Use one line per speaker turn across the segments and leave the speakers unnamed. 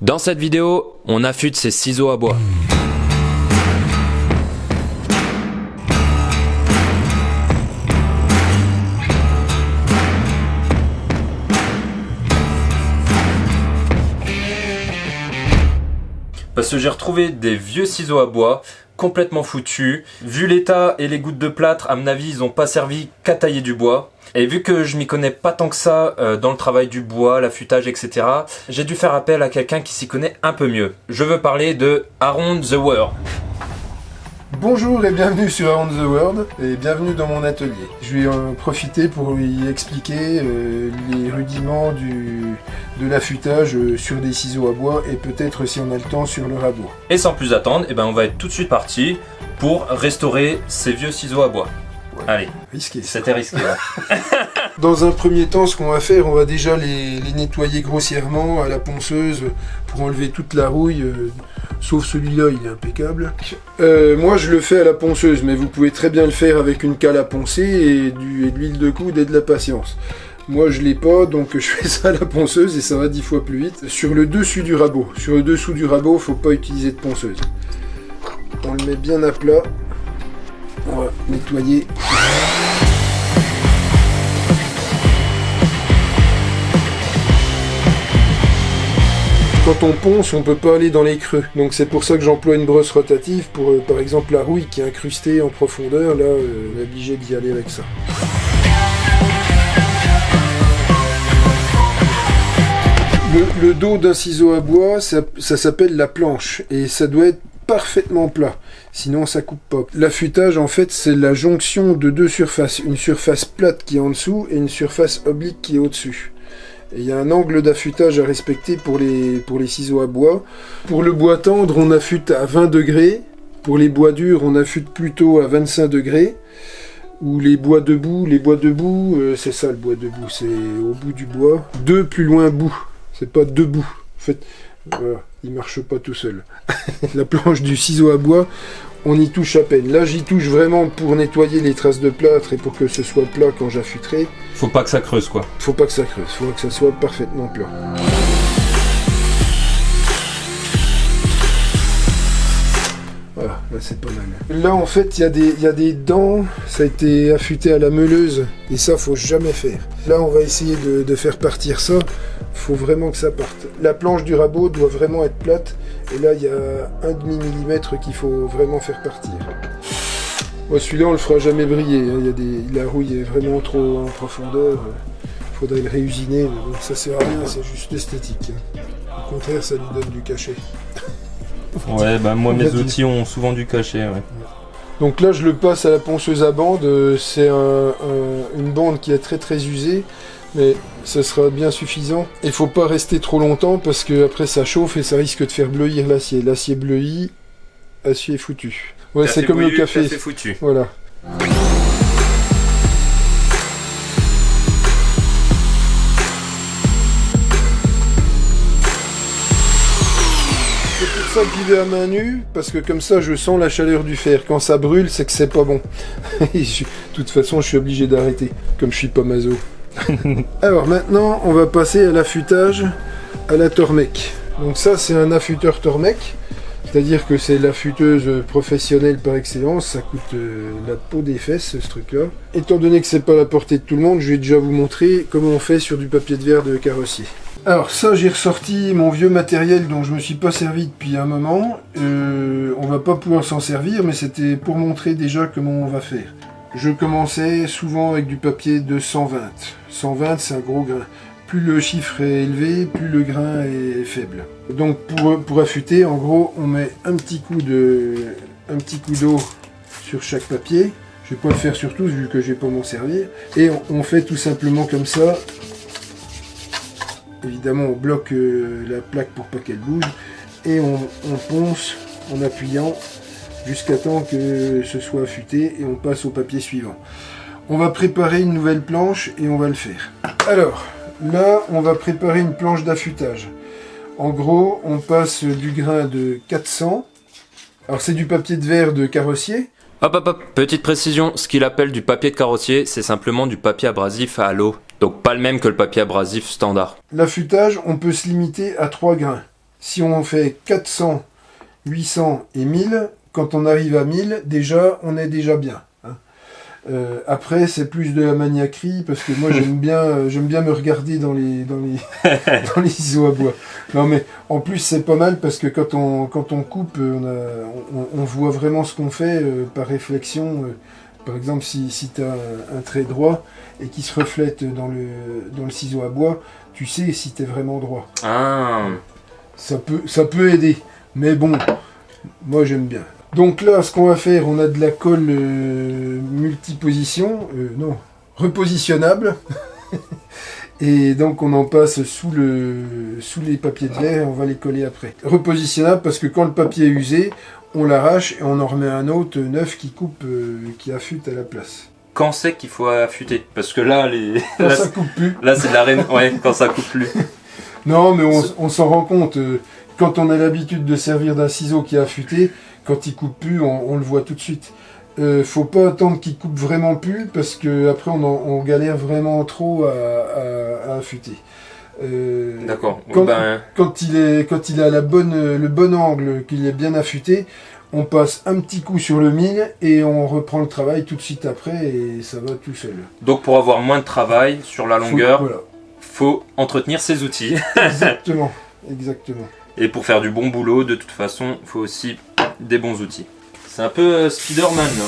Dans cette vidéo, on affûte ces ciseaux à bois. Parce que j'ai retrouvé des vieux ciseaux à bois complètement foutus. Vu l'état et les gouttes de plâtre, à mon avis, ils n'ont pas servi qu'à tailler du bois. Et vu que je m'y connais pas tant que ça dans le travail du bois, l'affûtage, etc., j'ai dû faire appel à quelqu'un qui s'y connaît un peu mieux. Je veux parler de Around the World.
Bonjour et bienvenue sur Around the World et bienvenue dans mon atelier. Je vais en profiter pour lui expliquer les rudiments de l'affûtage sur des ciseaux à bois et peut-être si on a le temps sur le rabot.
Et sans plus attendre, on va être tout de suite parti pour restaurer ces vieux ciseaux à bois. Ouais. Allez,
risqué.
C'était risqué. Hein.
Dans un premier temps, ce qu'on va faire, on va déjà les nettoyer grossièrement à la ponceuse pour enlever toute la rouille, sauf celui-là, il est impeccable. Moi, je le fais à la ponceuse, mais vous pouvez très bien le faire avec une cale à poncer et de l'huile de coude et de la patience. Moi, je l'ai pas, donc je fais ça à la ponceuse et ça va 10 fois plus vite. Sur le dessus du rabot, faut pas utiliser de ponceuse. On le met bien à plat. On va nettoyer. Quand on ponce, on peut pas aller dans les creux. Donc c'est pour ça que j'emploie une brosse rotative pour, par exemple, la rouille qui est incrustée en profondeur. Là, on est obligé d'y aller avec ça. Le dos d'un ciseau à bois, ça s'appelle la planche. Et ça doit être parfaitement plat, sinon ça coupe pas. L'affûtage, en fait, c'est la jonction de deux surfaces. Une surface plate qui est en dessous et une surface oblique qui est au-dessus. Et il y a un angle d'affûtage à respecter pour les ciseaux à bois. Pour le bois tendre, on affûte à 20 degrés. Pour les bois durs, on affûte plutôt à 25 degrés. Ou les bois debout, c'est ça le bois debout, c'est au bout du bois. Deux plus loin bout, c'est pas debout. En fait, voilà, il marche pas tout seul. La planche du ciseau à bois, on y touche à peine. Là, j'y touche vraiment pour nettoyer les traces de plâtre et pour que ce soit plat quand j'affûterai.
Faut pas que ça creuse, quoi.
Faut pas que ça creuse, faut que ça soit parfaitement plat. Voilà, là c'est pas mal. Là en fait il y a des dents, ça a été affûté à la meuleuse et ça faut jamais faire. Là on va essayer de faire partir ça, faut vraiment que ça parte. La planche du rabot doit vraiment être plate et là il y a 1/2 mm qu'il faut vraiment faire partir. Bon, celui-là on le fera jamais briller, hein. La rouille est vraiment trop en profondeur, faudrait le réusiner, mais bon, ça sert à rien, c'est juste esthétique. Au contraire ça lui donne du cachet.
Ouais, bah moi mes outils ont souvent du cachet, ouais.
Donc là je le passe à la ponceuse à bande, c'est une bande qui est très très usée, mais ça sera bien suffisant. Il faut pas rester trop longtemps parce que après ça chauffe et ça risque de faire bleuir l'acier. L'acier bleuit, acier foutu. Ouais, c'est comme le café.
Café foutu.
Voilà. Ça que j'y vais à main nue, parce que comme ça je sens la chaleur du fer. Quand ça brûle, c'est que c'est pas bon. De toute façon, je suis obligé d'arrêter, comme je suis pas maso. Alors maintenant, on va passer à l'affûtage à la Tormek. Donc ça, c'est un affûteur Tormek, c'est-à-dire que c'est l'affûteuse professionnelle par excellence. Ça coûte la peau des fesses, ce truc-là. Étant donné que c'est pas à la portée de tout le monde, je vais déjà vous montrer comment on fait sur du papier de verre de carrossier. Alors ça, j'ai ressorti mon vieux matériel dont je me suis pas servi depuis un moment. On va pas pouvoir s'en servir, mais c'était pour montrer déjà comment on va faire. Je commençais souvent avec du papier de 120. 120, c'est un gros grain. Plus le chiffre est élevé, plus le grain est faible. Donc pour affûter, en gros, on met un petit coup d'eau sur chaque papier. Je vais pas le faire sur tous vu que je vais pas m'en servir. Et on fait tout simplement comme ça. Évidemment, on bloque la plaque pour pas qu'elle bouge et on ponce en appuyant jusqu'à temps que ce soit affûté et on passe au papier suivant. On va préparer une nouvelle planche et on va le faire. Alors, là, on va préparer une planche d'affûtage. En gros, on passe du grain de 400. Alors, c'est du papier de verre de carrossier.
Hop, petite précision, ce qu'il appelle du papier de carrossier, c'est simplement du papier abrasif à l'eau. Donc pas le même que le papier abrasif standard.
L'affûtage, on peut se limiter à 3 grains. Si on fait 400, 800 et 1000, quand on arrive à 1000, déjà, on est déjà bien. Hein. Après, c'est plus de la maniaquerie, parce que moi, j'aime bien me regarder dans les dans les ciseaux à bois. Non, mais en plus, c'est pas mal, parce que quand on coupe, on voit vraiment ce qu'on fait par réflexion. Par exemple, si tu as un trait droit et qui se reflète dans le ciseau à bois, tu sais si tu es vraiment droit.
Ah.
Ça peut aider, mais bon, moi j'aime bien. Donc là, ce qu'on va faire, on a de la colle multiposition, non, repositionnable. Et donc on en passe sous les papiers de verre et on va les coller après. Repositionnable parce que quand le papier est usé, on l'arrache et on en remet un autre neuf qui coupe, qui affûte à la place.
Quand c'est qu'il faut affûter? Parce que là,
Quand ça coupe plus.
Là, c'est de la reine. Ouais, quand ça coupe plus.
Non, mais on s'en rend compte. Quand on a l'habitude de servir d'un ciseau qui est affûté, quand il coupe plus, on le voit tout de suite. Faut pas attendre qu'il coupe vraiment plus parce que après on galère vraiment trop à affûter.
D'accord.
Quand il est à le bon angle, qu'il est bien affûté, on passe un petit coup sur le mille et on reprend le travail tout de suite après et ça va tout seul.
Donc pour avoir moins de travail sur la longueur,
voilà.
Faut entretenir ses outils.
Exactement.
Et pour faire du bon boulot, de toute façon, il faut aussi des bons outils. C'est un peu Spider-Man là.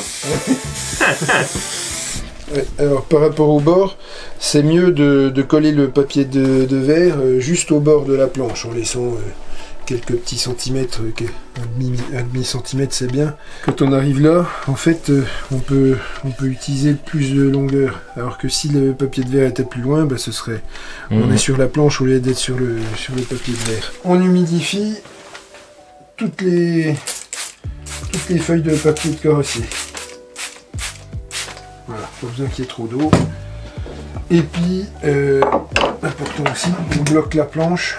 Ouais, alors par rapport au bord, c'est mieux de coller le papier de verre juste au bord de la planche en laissant quelques petits centimètres, un demi centimètre c'est bien. Quand on arrive là, en fait, on peut utiliser plus de longueur. Alors que si le papier de verre était plus loin, bah, ce serait, on est sur la planche au lieu d'être sur le papier de verre. On humidifie toutes les feuilles de papier de carrossier. Voilà, pas besoin qu'il y ait trop d'eau. Et puis, important aussi, on bloque la planche.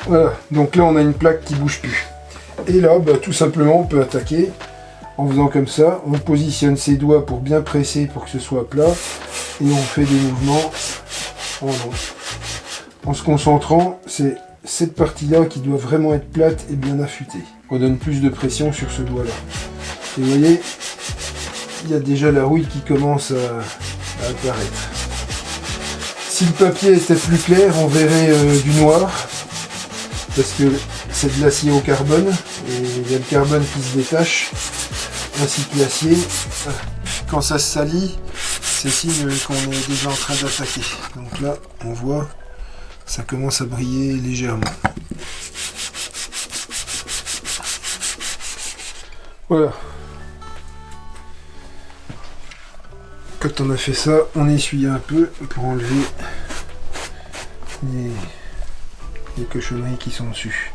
Voilà, donc là on a une plaque qui bouge plus. Et là, bah, tout simplement, on peut attaquer en faisant comme ça. On positionne ses doigts pour bien presser pour que ce soit plat. Et on fait des mouvements en se concentrant. C'est cette partie-là qui doit vraiment être plate et bien affûtée. On donne plus de pression sur ce doigt-là. Et vous voyez, il y a déjà la rouille qui commence à apparaître. Si le papier était plus clair, on verrait du noir. Parce que c'est de l'acier au carbone, et il y a le carbone qui se détache, ainsi que l'acier. Quand ça se salit, c'est signe qu'on est déjà en train d'attaquer. Donc là, on voit, ça commence à briller légèrement. Voilà. Quand on a fait ça, on essuie un peu pour enlever les cochonneries qui sont dessus.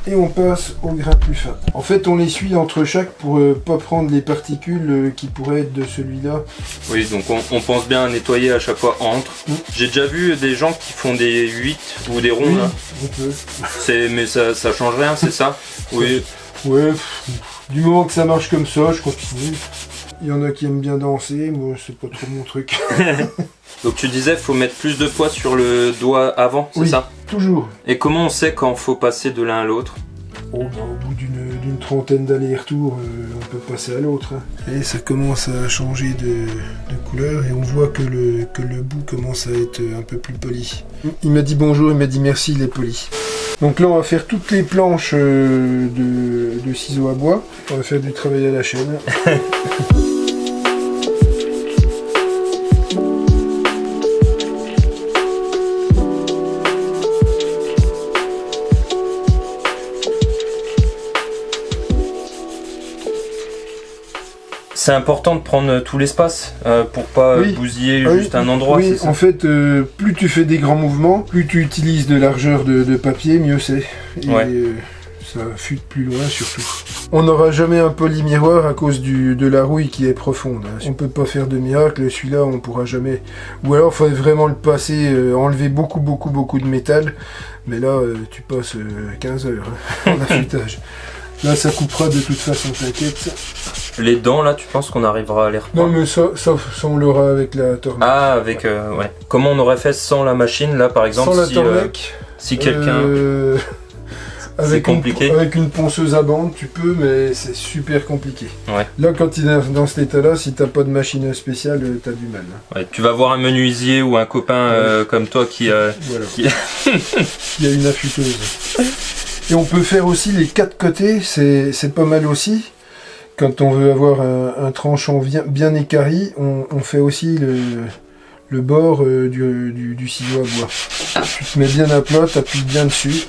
Et on passe au grain plus fin. En fait, on l'essuie entre chaque pour pas prendre les particules qui pourraient être de celui-là.
Oui, donc on pense bien à nettoyer à chaque fois entre. J'ai déjà vu des gens qui font des 8 ou des ronds.
Oui,
là.
on peut.
Mais ça change rien, c'est ça? Oui.
Ouais, du moment que ça marche comme ça, je continue. Il y en a qui aiment bien danser, moi c'est pas trop mon truc.
Donc tu disais faut mettre plus de poids sur le doigt avant, c'est ça?
Toujours.
Et comment on sait quand faut passer de l'un à l'autre?
Au bout d'une trentaine d'allers-retours, on peut passer à l'autre. Hein. Et ça commence à changer de couleur et on voit que le bout commence à être un peu plus poli. Il m'a dit bonjour, il m'a dit merci, il est poli. Donc là on va faire toutes les planches de ciseaux à bois. On va faire du travail à la chaîne.
C'est important de prendre tout l'espace pour pas bousiller juste un endroit.
Oui,
c'est ça?
en fait, plus tu fais des grands mouvements, plus tu utilises de largeur de papier, mieux c'est. Et ça fuite plus loin surtout. On n'aura jamais un polymiroir à cause de la rouille qui est profonde. Hein. On peut pas faire de miracle, celui-là on pourra jamais. Ou alors il faudrait vraiment le passer, enlever beaucoup de métal. Mais là, tu passes 15 heures en affûtage. Là, ça coupera de toute façon, t'inquiète.
Les dents, là, tu penses qu'on arrivera à les reprendre?
Non, mais ça on l'aura avec la Tornec.
Ah, avec... ouais. Comment on aurait fait sans la machine, là, par exemple?
Sans la Tornec,
si quelqu'un... c'est compliqué.
Avec une ponceuse à bande, tu peux, mais c'est super compliqué.
Ouais.
Là, quand il est dans cet état-là, si t'as pas de machine spéciale, t'as du mal.
Ouais, tu vas voir un menuisier ou un copain comme toi qui...
Voilà. Qui a une affûteuse. Et on peut faire aussi les 4 côtés, c'est pas mal aussi. Quand on veut avoir un tranchant bien équarri, on fait aussi le bord du ciseau à bois. Tu te mets bien à plat, t'appuies bien dessus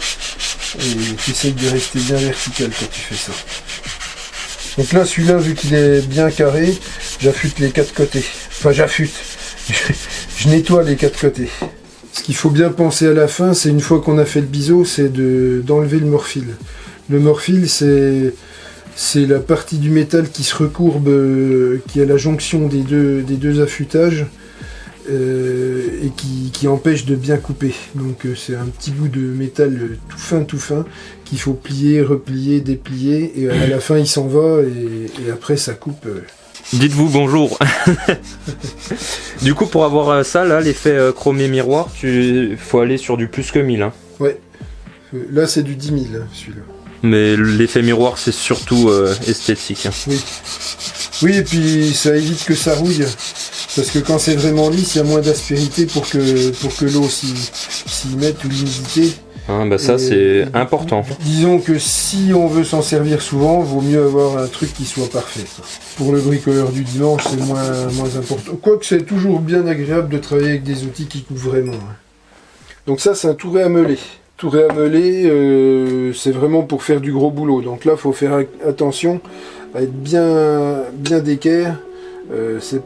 et tu essayes de rester bien vertical quand tu fais ça. Donc là, celui-là, vu qu'il est bien carré, j'affûte les 4 côtés. Enfin, j'affûte. Je nettoie les 4 côtés. Ce qu'il faut bien penser à la fin, c'est une fois qu'on a fait le biseau, c'est d'enlever le morphile. Le morphile, c'est la partie du métal qui se recourbe, qui est la jonction des deux affûtages et qui empêche de bien couper. Donc c'est un petit bout de métal tout fin qu'il faut plier, replier, déplier et à la fin il s'en va et après ça coupe.
Dites-vous bonjour. Du coup, pour avoir ça, là, l'effet chromé miroir, faut aller sur du plus que 1000. Hein.
Ouais. Là, c'est du 10 000, hein, celui-là.
Mais l'effet miroir, c'est surtout esthétique. Hein.
Oui. Oui, et puis ça évite que ça rouille. Parce que quand c'est vraiment lisse, il y a moins d'aspérité pour que l'eau s'y mette ou l'humidité.
Ah, bah ça, c'est important.
Disons que si on veut s'en servir souvent, vaut mieux avoir un truc qui soit parfait. Pour le bricoleur du dimanche, c'est moins important. Quoique c'est toujours bien agréable de travailler avec des outils qui coupent vraiment. Donc ça, c'est un touret à meuler. Touret à meuler, c'est vraiment pour faire du gros boulot. Donc là, il faut faire attention à être bien d'équerre. Si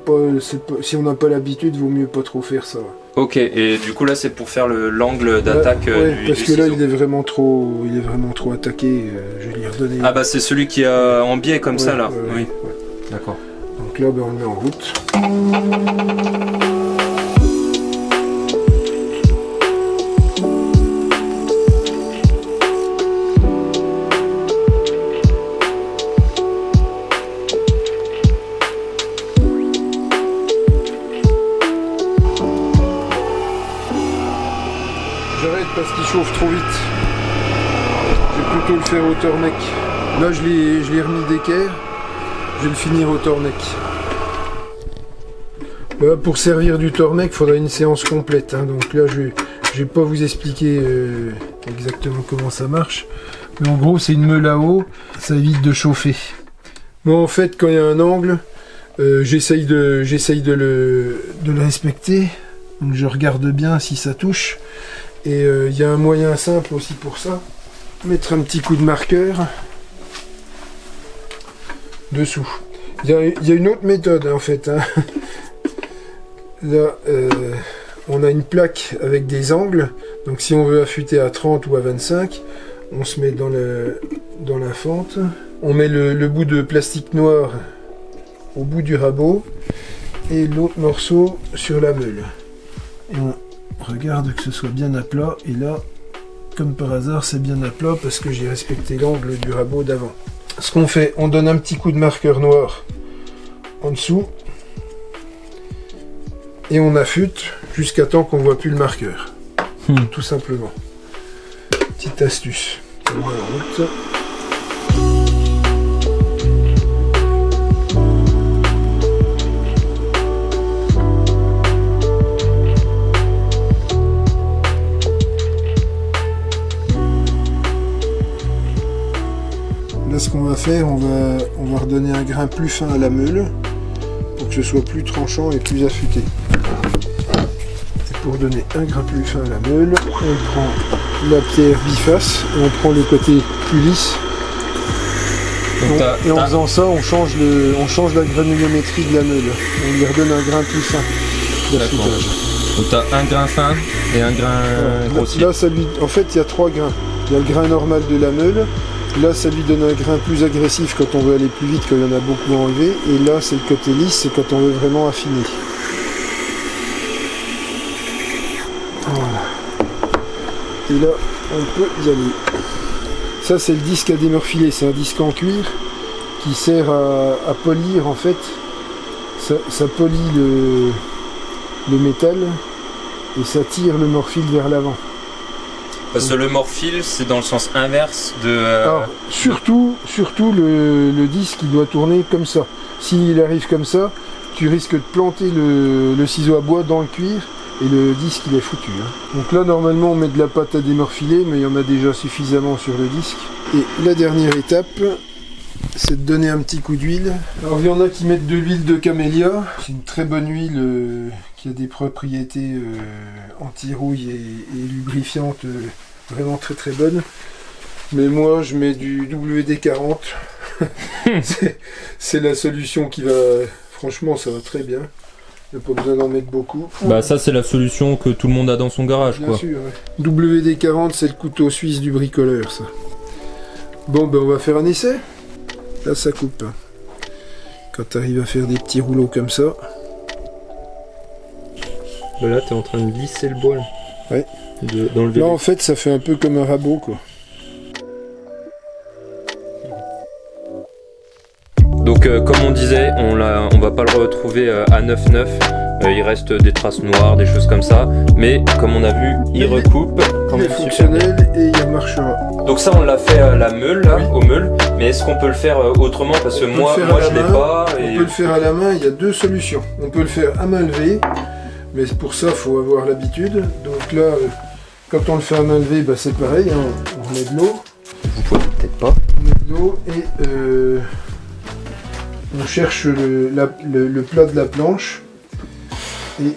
on n'a pas l'habitude, vaut mieux pas trop faire ça.
Ok, et du coup là c'est pour faire l'angle d'attaque
parce
du
que là
ciseau.
il est vraiment trop attaqué, je vais lui redonner.
Ah bah c'est celui qui est en biais comme ça là. Oui.
Ouais.
D'accord.
Donc là on le met en route. J'arrête parce qu'il chauffe trop vite. Je vais plutôt le faire au tourneck. Là je l'ai remis d'équerre. Je vais le finir au tourneck. Là, pour servir du tourneck, il faudrait une séance complète. Hein. Donc là je vais pas vous expliquer exactement comment ça marche. Mais en gros c'est une meule à eau. Ça évite de chauffer. Moi en fait quand il y a un angle, j'essaye de le respecter. Donc je regarde bien si ça touche. Et il y a un moyen simple aussi pour ça. Mettre un petit coup de marqueur dessous. Il y a une autre méthode en fait. Hein. Là, on a une plaque avec des angles. Donc si on veut affûter à 30 ou à 25, on se met dans la fente. On met le bout de plastique noir au bout du rabot et l'autre morceau sur la meule. Et on regarde que ce soit bien à plat. Et là, comme par hasard, c'est bien à plat parce que j'ai respecté l'angle du rabot d'avant. Ce qu'on fait, on donne un petit coup de marqueur noir en dessous et on affûte jusqu'à temps qu'on voit plus le marqueur. Tout simplement. Petite astuce. On va en route. Là, ce qu'on va faire, on va redonner un grain plus fin à la meule pour que ce soit plus tranchant et plus affûté. Et pour donner un grain plus fin à la meule, on prend la pierre biface et on prend le côté plus lisse. Et en faisant ça, on change la granuliométrie de la meule. On lui redonne un grain plus fin d'affûtage.
Donc tu as un grain fin et un grain grossier.
Là, en fait, il y a 3 grains. Il y a le grain normal de la meule. Là, ça lui donne un grain plus agressif quand on veut aller plus vite, quand il y en a beaucoup à enlever. Et là, c'est le côté lisse, c'est quand on veut vraiment affiner. Voilà. Et là, on peut y aller. Ça, c'est le disque à démorphiler. C'est un disque en cuir qui sert à polir, en fait. Ça polit le métal et ça tire le morphile vers l'avant.
Parce que le morphile, c'est dans le sens inverse de...
Alors, surtout le disque il doit tourner comme ça. S'il arrive comme ça, tu risques de planter le ciseau à bois dans le cuir et le disque il est foutu. Hein. Donc là normalement on met de la pâte à démorphiler, mais il y en a déjà suffisamment sur le disque. Et la dernière étape, c'est de donner un petit coup d'huile. Alors il y en a qui mettent de l'huile de camélia. C'est une très bonne huile qui a des propriétés anti-rouille et lubrifiantes vraiment très très bonnes. Mais moi je mets du WD-40. c'est la solution qui va... Franchement ça va très bien. Il n'y a pas besoin d'en mettre beaucoup.
Bah ça c'est la solution que tout le monde a dans son garage
bien
quoi.
Sûr, ouais. WD-40 c'est le couteau suisse du bricoleur ça. Bon ben on va faire un essai. Là ça coupe. Quand tu arrives à faire des petits rouleaux comme ça.
Bah là t'es en train de lisser le bois là.
Ouais.
D'enlever
là en fait ça fait un peu comme un rabot quoi.
Donc comme on disait, on va pas le retrouver à 9,9. Il reste des traces noires, des choses comme ça. Mais comme on a vu, il recoupe.
Il est fonctionnel et il marchera.
Donc ça on l'a fait à la meule, là, oui. Au meule. Mais est-ce qu'on peut le faire autrement? Parce que moi je l'ai pas.
On peut le faire à la main, il y a deux solutions. On peut le faire à main levée. Mais pour ça il faut avoir l'habitude. Donc là, quand on le fait à main levée, bah, c'est pareil. Hein. On met de l'eau.
Vous pouvez peut-être pas.
On met de l'eau et... on cherche le plat de la planche et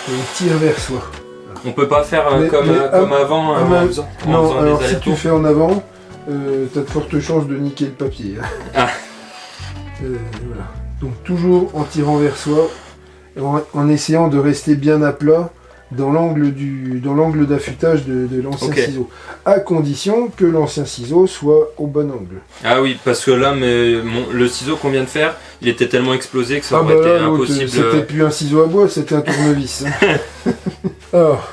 on tire vers soi.
On peut pas faire comme avant en faisant
alors
des
si tu fais en avant, t'as de fortes chances de niquer le papier.
Ah.
Voilà. Donc toujours en tirant vers soi, en essayant de rester bien à plat dans l'angle d'affûtage de l'ancien ciseau, à condition que l'ancien ciseau soit au bon angle.
Ah oui, parce que là, le ciseau qu'on vient de faire, il était tellement explosé que ça aurait été impossible.
C'était plus un ciseau à bois, c'était un tournevis. Alors,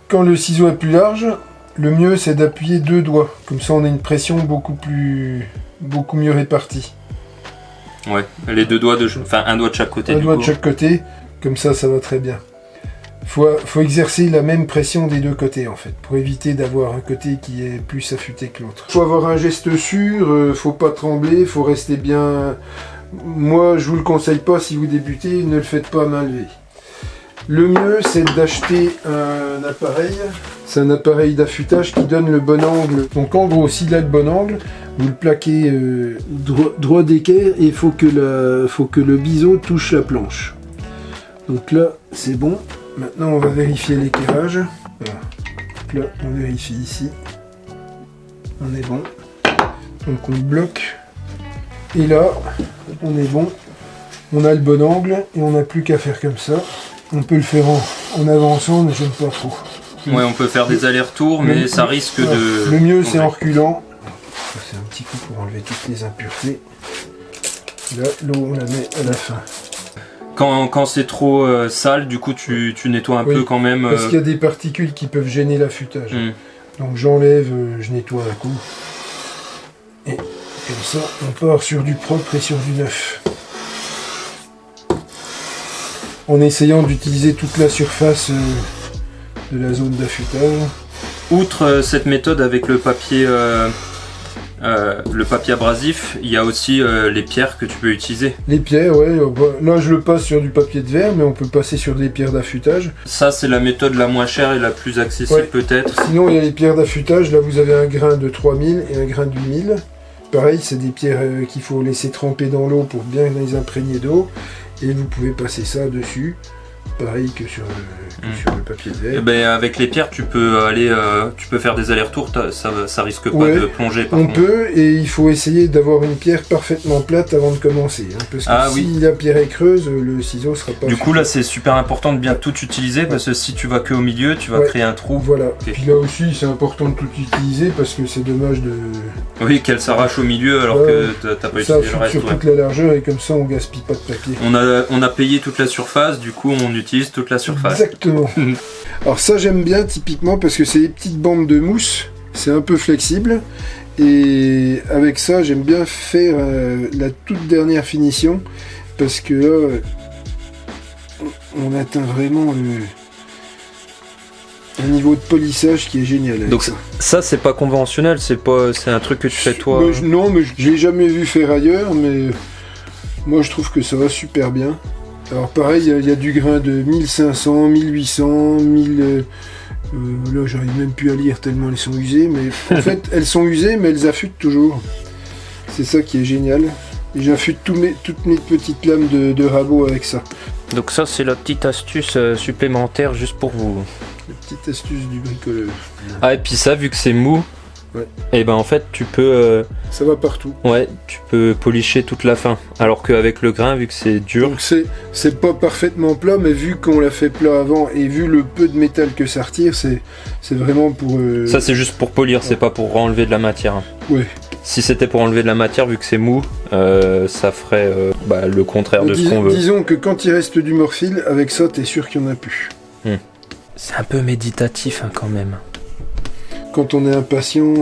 quand le ciseau est plus large, le mieux c'est d'appuyer 2 doigts. Comme ça, on a une pression beaucoup mieux répartie.
Ouais, les 2 doigts un doigt de chaque côté.
Un doigt de chaque côté, comme ça va très bien. Faut exercer la même pression des deux côtés en fait, pour éviter d'avoir un côté qui est plus affûté que l'autre. Faut avoir un geste sûr, faut pas trembler, faut rester bien... Moi je vous le conseille pas si vous débutez, ne le faites pas à main levée. Le mieux c'est d'acheter un appareil, c'est un appareil d'affûtage qui donne le bon angle. Donc en gros, s'il a le bon angle, vous le plaquez droit d'équerre et il faut que le biseau touche la planche. Donc là c'est bon. Maintenant on va vérifier l'éclairage. Voilà. Là on vérifie ici. On est bon. Donc on bloque. Et là on est bon. On a le bon angle et on n'a plus qu'à faire comme ça. On peut le faire en avançant, mais j'aime pas trop.
Ouais, on peut faire des allers-retours, mais ça risque de...
Le mieux c'est en reculant. C'est un petit coup pour enlever toutes les impuretés. Là l'eau on la met à la fin.
Quand c'est trop sale, du coup tu nettoies un peu quand même.
Parce qu'il y a des particules qui peuvent gêner l'affûtage. Donc j'enlève, je nettoie un coup. Et comme ça, on part sur du propre et sur du neuf. En essayant d'utiliser toute la surface de la zone d'affûtage.
Outre cette méthode avec le papier abrasif, il y a aussi les pierres que tu peux utiliser.
Les pierres, ouais. Là, je le passe sur du papier de verre, mais on peut passer sur des pierres d'affûtage.
Ça, c'est la méthode la moins chère et la plus accessible peut-être.
Sinon, il y a les pierres d'affûtage. Là, vous avez un grain de 3000 et un grain de 8000. Pareil, c'est des pierres qu'il faut laisser tremper dans l'eau pour bien les imprégner d'eau. Et vous pouvez passer ça dessus. Pareil que sur le papier de verre.
Et ben, avec les pierres, tu peux faire des allers-retours, ça risque pas de plonger.
On peut, et il faut essayer d'avoir une pierre parfaitement plate avant de commencer. Hein, parce que si la pierre est creuse, le ciseau sera pas...
Du coup, là, c'est super important de bien tout utiliser, parce que si tu vas que au milieu, tu vas créer un trou.
Voilà. Puis là aussi, c'est important de tout utiliser, parce que c'est dommage de...
Oui, qu'elle s'arrache au milieu, alors que t'as pas utilisé le reste.
Sur toute la largeur, et comme ça, on gaspille pas de papier.
On a payé toute la surface, du coup, on utilise toute la surface.
Exactement. Alors ça j'aime bien typiquement parce que c'est des petites bandes de mousse, c'est un peu flexible et avec ça j'aime bien faire la toute dernière finition parce que là on atteint vraiment un niveau de polissage qui est génial. avec
Donc
ça.
ça c'est pas conventionnel, c'est un truc que tu fais toi.
Non, mais je l'ai jamais vu faire ailleurs, mais moi je trouve que ça va super bien. Alors pareil, il y a du grain de 1500, 1800, 1000... là j'arrive même plus à lire tellement elles sont usées, mais en fait elles sont usées mais elles affûtent toujours. C'est ça qui est génial. Et j'affûte toutes mes petites lames de rabot avec ça.
Donc ça c'est la petite astuce supplémentaire juste pour vous.
La petite astuce du bricoleur.
Ah et puis ça vu que c'est mou,
Ouais.
et ben en fait tu peux
Ça va partout.
tu peux policher toute la fin. Alors qu'avec le grain vu que c'est dur.
Donc c'est pas parfaitement plat, mais vu qu'on l'a fait plat avant et vu le peu de métal que ça retire, c'est vraiment pour...
Ça c'est juste pour polir, c'est pas pour enlever de la matière.
Ouais.
Si c'était pour enlever de la matière, vu que c'est mou, ça ferait le contraire de ce qu'on veut.
Disons que quand il reste du morphile, avec ça t'es sûr qu'il y en a plus.
C'est un peu méditatif hein, quand même.
Quand on est impatient,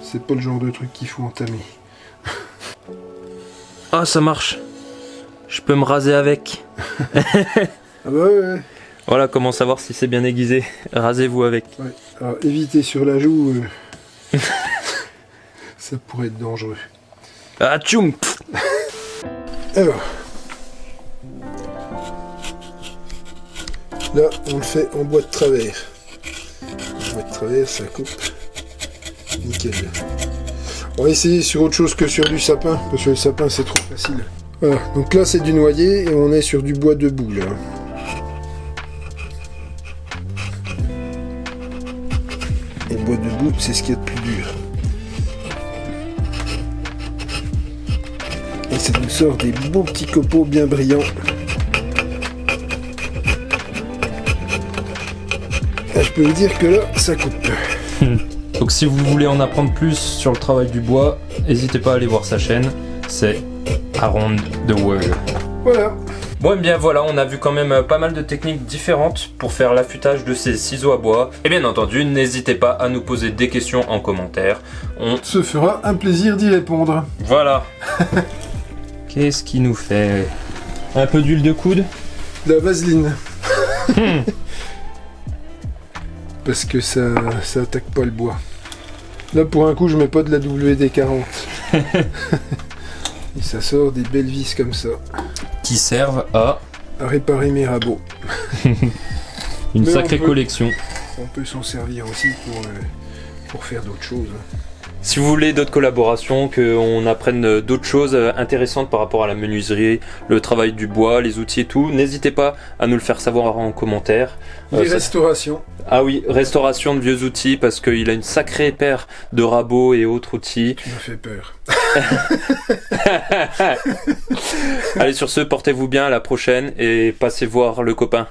c'est pas le genre de truc qu'il faut entamer.
Ah ça marche. Je peux me raser avec.
Ah bah ouais.
Voilà comment savoir si c'est bien aiguisé. Rasez-vous avec.
Ouais. Alors éviter sur la joue, ça pourrait être dangereux.
Ah tchoum.
Alors, là on le fait en bois de travers. En bois de travers, ça coupe. Nickel. On va essayer sur autre chose que sur du sapin, parce que le sapin c'est trop facile. Voilà, donc là c'est du noyer et on est sur du bois debout là. Et le bois debout, c'est ce qu'il y a de plus dur. Et ça nous sort des beaux petits copeaux bien brillants. Ah, je peux vous dire que là, ça coupe.
Donc si vous voulez en apprendre plus sur le travail du bois, n'hésitez pas à aller voir sa chaîne. C'est Around the World.
Voilà.
Bon et bien voilà, on a vu quand même pas mal de techniques différentes pour faire l'affûtage de ces ciseaux à bois. Et bien entendu, n'hésitez pas à nous poser des questions en commentaire. On
Se fera un plaisir d'y répondre.
Voilà. Qu'est-ce qui nous fait un peu d'huile de coude?
De la vaseline. Parce que ça attaque pas le bois. Là pour un coup je mets pas de la WD-40. Et ça sort des belles vis comme ça.
Qui servent à
réparer mes rabots.
une
Mais
sacrée
on peut-
collection.
On peut s'en servir aussi pour faire d'autres choses.
Si vous voulez d'autres collaborations, qu'on apprenne d'autres choses intéressantes par rapport à la menuiserie, le travail du bois, les outils et tout, n'hésitez pas à nous le faire savoir en commentaire.
Les
Ça-
restaurations.
Ah oui, restauration de vieux outils parce qu'il a une sacrée paire de rabots et autres outils.
Tu m'as fait peur.
Allez sur ce, portez-vous bien, à la prochaine et passez voir le copain.